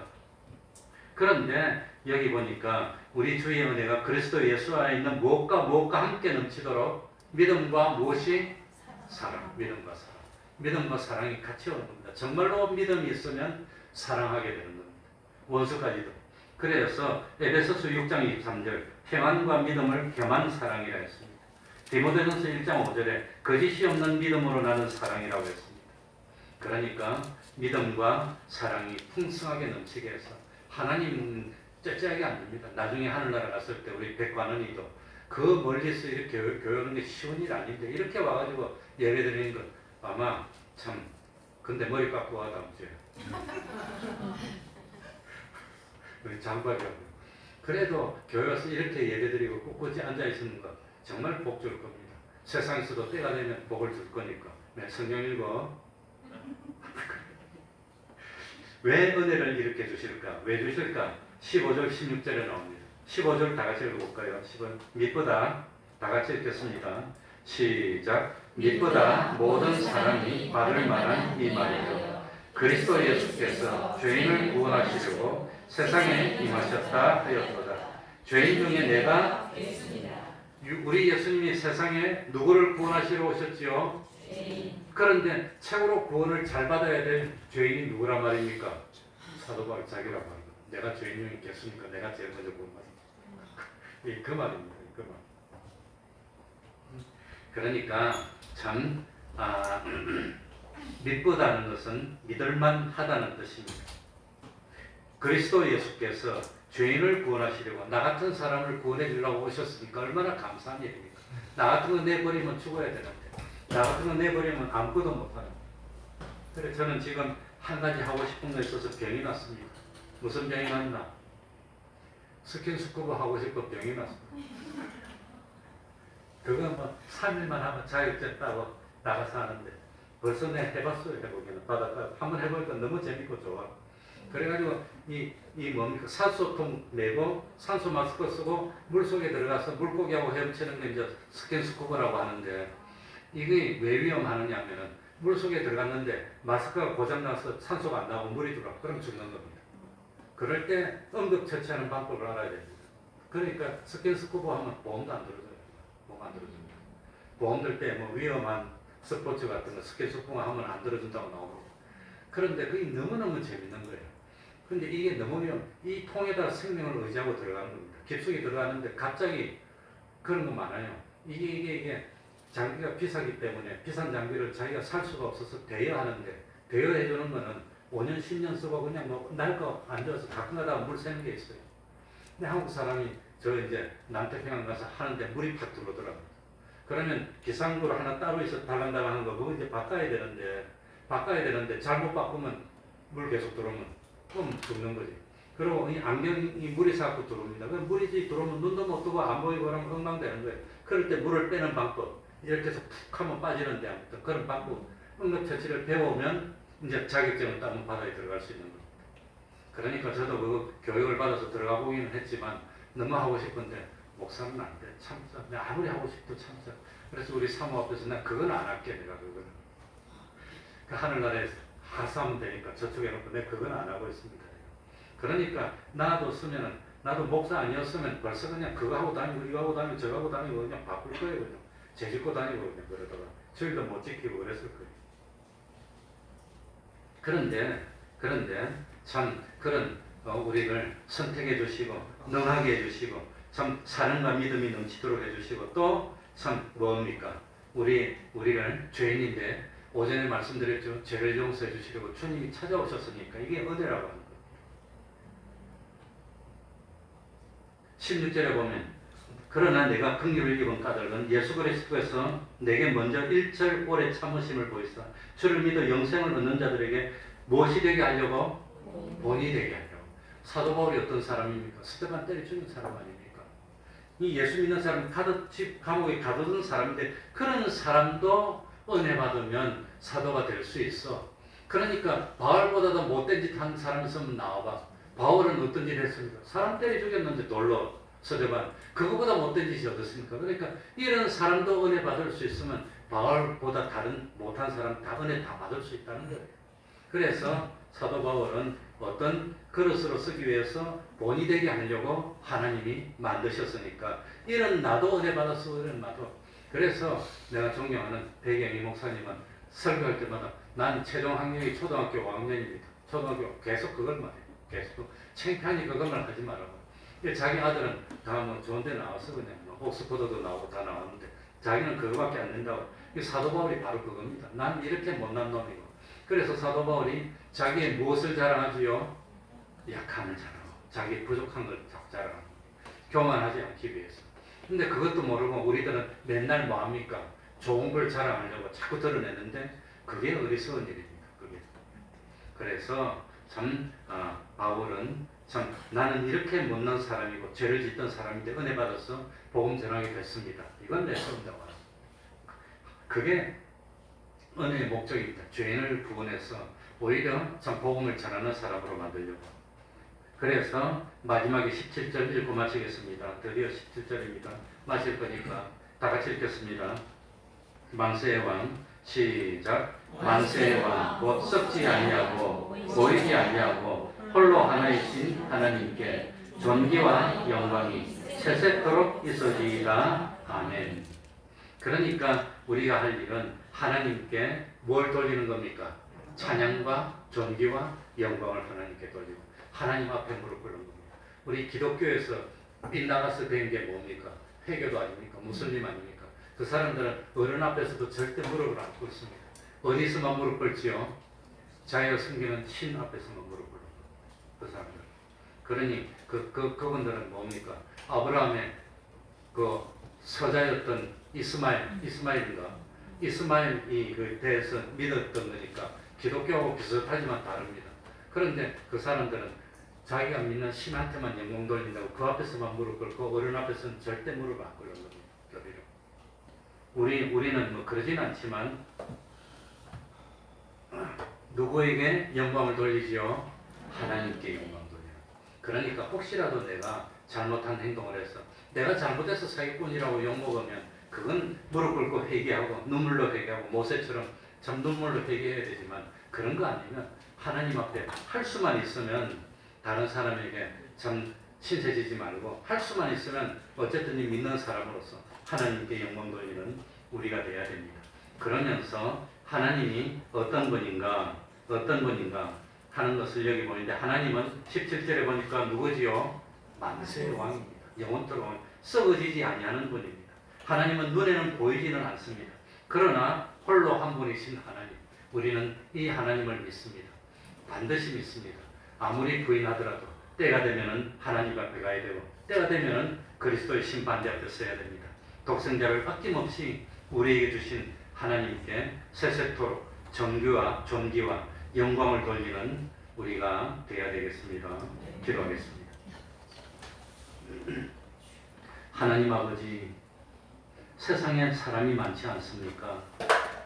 그런데 여기 보니까 우리 주의 은혜가 그리스도 예수 안에 있는 무엇과 함께 넘치도록 믿음과 무엇이? 사랑. 믿음과 사랑. 믿음과 사랑이 같이 오는 겁니다. 정말로 믿음이 있으면 사랑하게 되는 겁니다. 원수까지도. 그래서 에베소서 6장 23절 평안과 믿음을 겸한 사랑이라 했습니다. 디모데전서 1장 5절에 거짓이 없는 믿음으로 나는 사랑이라고 했습니다. 그러니까 믿음과 사랑이 풍성하게 넘치게 해서 하나님은 째째하게 안 됩니다. 나중에 하늘나라 갔을 때 우리 백관원이도 그 멀리서 이렇게 교회하는 게 쉬운 일 아닌데 이렇게 와가지고 예배 드리는 건 아마 참 근데 머리 깎고 와 다음 주에 우리 장관이라고 그래도 교회 와서 이렇게 예배 드리고 꿋꿋이 앉아있는 거 정말 복 줄 겁니다. 세상에서도 때가 되면 복을 줄 거니까. 네, 성경 읽어. 왜 은혜를 이렇게 주실까? 왜 주실까? 15절 16절에 나옵니다. 15절 다 같이 읽어볼까요? 10번 밑보다 다 같이 읽겠습니다. 시작. 밑보다 모든 사람이 받을 만한 이 말이요 그리스도 예수께서 죄인을 구원하시려고 세상에 임하셨다 하였도다. 죄인 중에 내가 우리 예수님이 세상에 누구를 구원하시러 오셨지요? 그런데 최고로 구원을 잘 받아야 될 죄인이 누구란 말입니까? 사도 바울 자기란 말이고 내가 죄인 중에 있겠습니까? 내가 제일 먼저 구원받습니다. 그 말입니다. 그 말. 그러니까 참 믿보다는 것은 믿을만 하다는 뜻입니다. 그리스도 예수께서 죄인을 구원하시려고 나 같은 사람을 구원해 주려고 오셨으니까 얼마나 감사한 일입니까? 나 같은 거 내버리면 죽어야 되는데 나 같은 거 내버리면 아무것도 못하는. 그래서 저는 지금 한 가지 하고 싶은 거 있어서 병이 났습니다. 무슨 병이 났나? 스킨스쿠버 하고 싶고 병이 났습니다. 그거 뭐 3일만 하면 자격증 따고 나가서 하는데 벌써 내가 해봤어요. 해보기는 바닷가 한번 해보니까 너무 재밌고 좋아. 그래가지고 이 뭡니까 산소통 내고 산소 마스크 쓰고 물속에 들어가서 물고기하고 헤엄치는 게 이제 스킨스쿠버라고 하는데 이게 왜 위험하느냐면은 물속에 들어갔는데 마스크가 고장나서 산소가 안 나오고 물이 들어와 그럼 죽는 겁니다. 그럴 때 응급처치하는 방법을 알아야 됩니다. 그러니까 스킨스쿠버 하면 보험도 안 들어줘요. 보험 안 들어줍니다. 보험 들 때 뭐 위험한 스포츠 같은 거 스킨스쿠버 하면 안 들어준다고 나옵니다. 그런데 그게 너무너무 재밌는 거예요. 근데 이게 너무 이 통에다 생명을 의지하고 들어가는 겁니다. 깊숙이 들어가는데 갑자기 그런 거 많아요. 이게 장비가 비싸기 때문에 비싼 장비를 자기가 살 수가 없어서 대여하는데 대여해주는 거는 5년 10년 쓰고 그냥 뭐 날 거 안 줘서 가끔 가다가 물 새는 게 있어요. 근데 한국 사람이 저 이제 남태평양 가서 하는데 물이 팍 들어오더라고요. 그러면 기상구를 하나 따로 있어 달랑달랑 하는 거 그거 이제 바꿔야 되는데 잘못 바꾸면 물 계속 들어오면 그럼 죽는 거지. 그리고 이 안경이 물이 자꾸 들어옵니다. 그 물이 들어오면 눈도 못 뜨고 안 보이고 그러면 엉망되는 거예요. 그럴 때 물을 빼는 방법 이렇게 해서 푹 하면 빠지는데 아무튼 그런 방법 응급처치를 배우면 이제 자격증을 따면 바다에 들어갈 수 있는 겁니다. 그러니까 저도 그 교육을 받아서 들어가 보기는 했지만 너무 하고 싶은데 목사는 안 돼. 참자. 내가 아무리 하고 싶도 참자. 그래서 우리 사모 앞에서 나 그건 안 할게. 내가 그거는. 그 하늘나라에 하사하면 되니까 저쪽에 놓고 내가 그건 안 하고 있습니다. 그러니까 나도 쓰면은 나도 목사 아니었으면 벌써 그냥 그거 하고 다니고 이거 하고 다니고 저거 하고 다니고 그냥 바꿀 거예요. 그냥 재짓고 다니고 그냥 그러다가 저희도 못 지키고 그랬을 거예요. 그런데 참 그런 우리를 선택해 주시고 능하게 해 주시고 참 사랑과 믿음이 넘치도록 해 주시고 또 참 뭡니까 우리를 죄인인데 오전에 말씀드렸죠. 죄를 용서해 주시려고 주님이 찾아오셨으니까 이게 은혜라고 하는 거예요. 16절에 보면 그러나 내가 긍휼을 입은 까닭은 예수 그리스도에서 내게 먼저 일절 오래 참으심을 보이사 주를 믿어 영생을 얻는 자들에게 무엇이 되게 하려고? 본이 되게 하려고. 사도 바울이 어떤 사람입니까? 스데반 때려 죽인 사람 아닙니까? 이 예수 믿는 사람 집 감옥에 가두는 사람인데 그런 사람도 은혜 받으면 사도가 될 수 있어. 그러니까 바울보다도 못된 짓 한 사람 있으면 나와봐. 바울은 어떤 짓 했습니까? 사람 때려 죽였는데 돌로 스데반. 그거보다 못된 짓이 어떻습니까? 그러니까 이런 사람도 은혜 받을 수 있으면 바울보다 다른 못한 사람 다 은혜 다 받을 수 있다는 거예요. 그래서 사도 바울은 어떤 그릇으로 쓰기 위해서 본이 되게 하려고 하나님이 만드셨으니까 이런 나도 은혜 받았어. 이런 나도. 그래서 내가 존경하는 배경희 목사님은 설교할 때마다 난 최종 학력이 초등학교 5학년입니다. 초등학교 계속 그걸 말해요. 계속 창피하니 그것만 하지 말라고. 자기 아들은 다 뭐 좋은 데 나와서 그냥 뭐 옥스퍼드도 나오고 다 나왔는데 자기는 그거밖에 안 된다고. 사도 바울이 바로 그겁니다. 난 이렇게 못난 놈이고. 그래서 사도 바울이 자기의 무엇을 자랑하지요? 약함을 자랑하고 자기 부족한 걸 자랑하고 교만하지 않기 위해서. 근데 그것도 모르고 우리들은 맨날 뭐합니까? 좋은 걸 자랑하려고 자꾸 드러내는데 그게 어리석은 일입니다. 그게. 그래서 참 바울은 참 나는 이렇게 못난 사람이고 죄를 짓던 사람인데 은혜 받아서 복음 전하게 됐습니다. 이건 내 손이라고 합니다. 그게 은혜의 목적입니다. 죄인을 구원해서 오히려 참 복음을 전하는 사람으로 만들려고. 그래서 마지막에 17절 읽고 마치겠습니다. 드디어 17절입니다. 마칠 거니까 다 같이 읽겠습니다. 만세의 왕 시작. 만세의 왕 곧 썩지 아니하고 보이지 아니하고 홀로 하나이신 하나님께 존귀와 영광이 세세토록 있어지이다. 아멘. 그러니까 우리가 할 일은 하나님께 뭘 돌리는 겁니까? 찬양과 존귀와 영광을 하나님께 돌리고 하나님 앞에 무릎 꿇는 겁니다. 우리 기독교에서 빗나가서 된 게 뭡니까? 회교도 아닙니까? 무슬림 아닙니까? 그 사람들은 어른 앞에서도 절대 무릎을 안 꿇습니다. 어디서만 무릎 꿇지요? 자기가 섬기는 신 앞에서만 무릎 꿇는 그 사람들. 그러니 그분들은 뭡니까? 아브라함의 그 서자였던 이스마엘인가? 이스마엘이 그 대해서 믿었던 거니까 기독교하고 비슷하지만 다릅니다. 그런데 그 사람들은 자기가 믿는 신한테만 영광 돌린다고 그 앞에서만 무릎 꿇고 어른 앞에서는 절대 무릎 안 꿇는 겁니다. 우리는 뭐 그러진 않지만 누구에게 영광을 돌리지요? 하나님께 영광 돌려요. 그러니까 혹시라도 내가 잘못한 행동을 해서 내가 잘못해서 사기꾼이라고 욕먹으면 그건 무릎 꿇고 회개하고 눈물로 회개하고 모세처럼 참 눈물로 회개해야 되지만 그런 거 아니면 하나님 앞에 할 수만 있으면 다른 사람에게 참 신세지지 말고 할 수만 있으면 어쨌든 이 믿는 사람으로서 하나님께 영광 돌리는 우리가 돼야 됩니다. 그러면서 하나님이 어떤 분인가 하는 것을 여기 보는데 하나님은 17절에 보니까 누구지요? 만세의 왕입니다. 영원토록 썩어지지 아니하는 분입니다. 하나님은 눈에는 보이지는 않습니다. 그러나 홀로 한 분이신 하나님, 우리는 이 하나님을 믿습니다. 반드시 믿습니다. 아무리 부인하더라도 때가 되면은 하나님 앞에 가야 되고 때가 되면은 그리스도의 심판대 앞에 서야 됩니다. 독생자를 아낌없이 우리에게 주신 하나님께 세세토록 정규와 존귀와 영광을 돌리는 우리가 되어야 되겠습니다. 기도하겠습니다. 하나님 아버지, 세상에 사람이 많지 않습니까?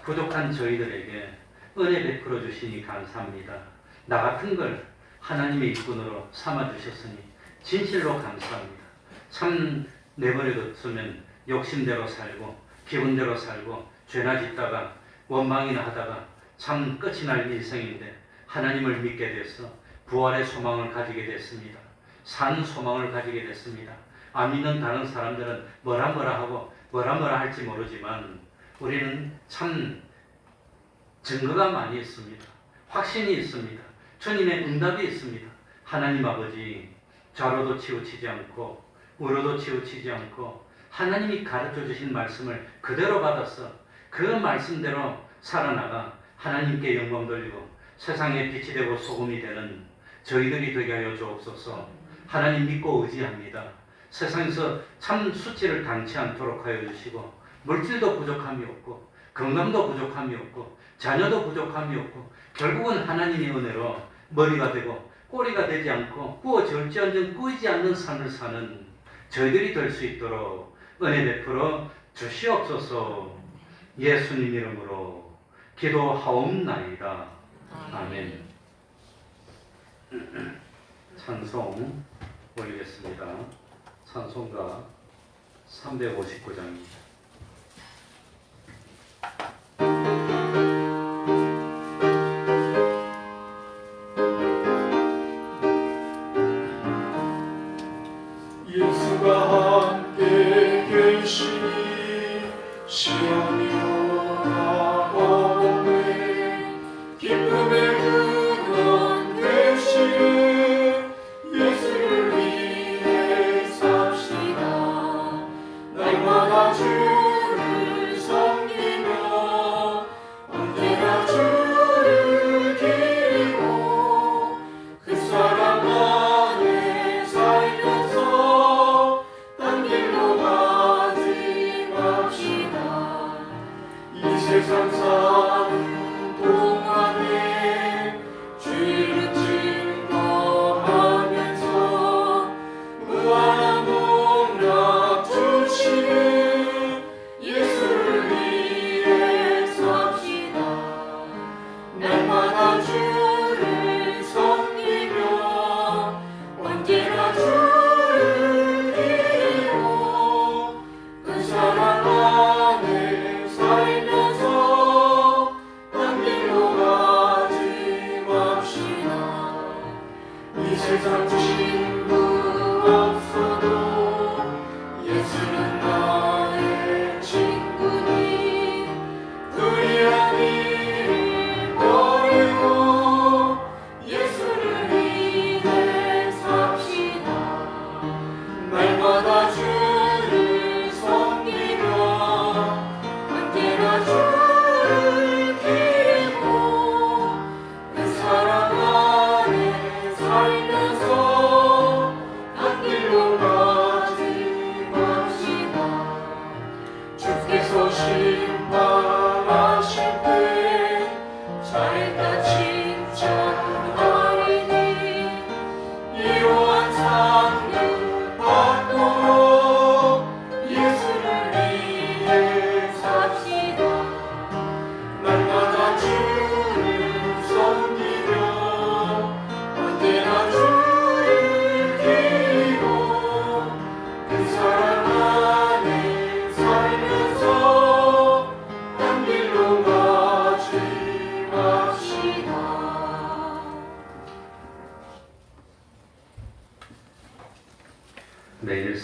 부족한 저희들에게 은혜 베풀어 주시니 감사합니다. 나 같은 걸 하나님의 일꾼으로 삼아 주셨으니 진실로 감사합니다. 참 내버려뒀으면 욕심대로 살고 기분대로 살고 죄나 짓다가 원망이나 하다가 참 끝이 날 인생인데 하나님을 믿게 돼서 부활의 소망을 가지게 됐습니다. 산 소망을 가지게 됐습니다. 안 믿는 다른 사람들은 뭐라 하고 뭐라 할지 모르지만 우리는 참 증거가 많이 있습니다. 확신이 있습니다. 주님의 응답이 있습니다. 하나님 아버지, 좌로도 치우치지 않고 우로도 치우치지 않고 하나님이 가르쳐 주신 말씀을 그대로 받아서 그 말씀대로 살아나가 하나님께 영광 돌리고 세상에 빛이 되고 소금이 되는 저희들이 되게 하여 주옵소서. 하나님 믿고 의지합니다. 세상에서 참 수치를 당치 않도록 하여 주시고 물질도 부족함이 없고 건강도 부족함이 없고 자녀도 부족함이 없고 결국은 하나님의 은혜로 머리가 되고 꼬리가 되지 않고 구워 절지언정 꾸이지 않는 삶을 사는 저희들이 될 수 있도록 은혜 베풀어 주시옵소서. 예수님 이름으로 기도하옵나이다. 아멘. 찬송 올리겠습니다. 찬송가 359장입니다. 예수가 함께 계시니 시험이 오나오네 기쁨의 근원 되시네 예수를 위해 삽시다. 날마다 주를 섬기며 언제나 주를 기리고 그 사랑 안에 살면서 딴 길로 가지 맙시다. 이 세상 사는 동안에 주를 증거하면서 무한한 복락 주시는 예수를 위해 삽시다. 날마다 주를 섬기며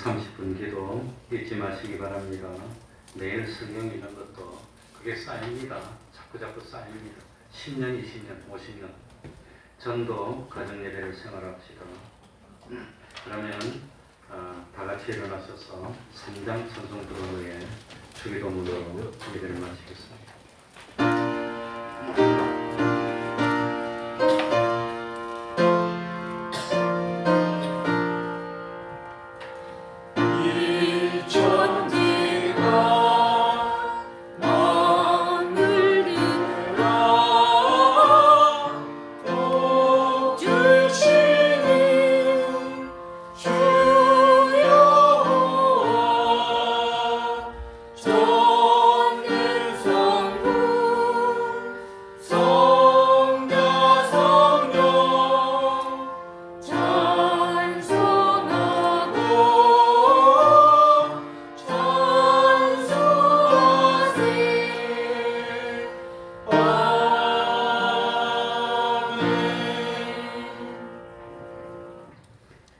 30분 기도 잊지 마시기 바랍니다. 매일 성경 읽는 것도 그게 쌓입니다. 자꾸 쌓입니다. 10년, 20년, 50년. 전도 가정예배를 생활합시다. 그러면 다 같이 일어나셔서 3장 찬송부로의 주기도문으로 예배를 마치겠습니다.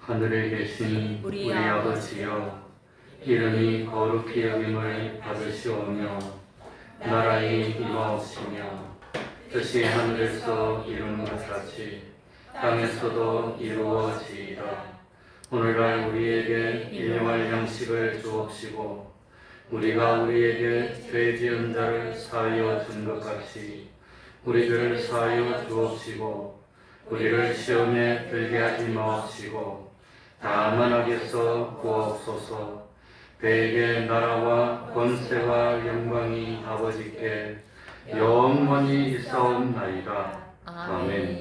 하늘에 계신 우리 아버지여, 이름이 거룩히 여김을 받으시오며 나라의 임하옵시며 뜻이 하늘에서 이룬 것 같이 땅에서도 이루어지이다. 오늘날 우리에게 일용할 양식을 주옵시고 우리가 우리에게 죄 지은 자를 사하여 준 것 같이 우리들을 사하여 주옵시고 우리를 시험에 들게 하지 마옵시고 다만 악에서 구하옵소서. 대개 나라와 권세와 영광이 아버지께 영원히 있사옵나이다. 아멘.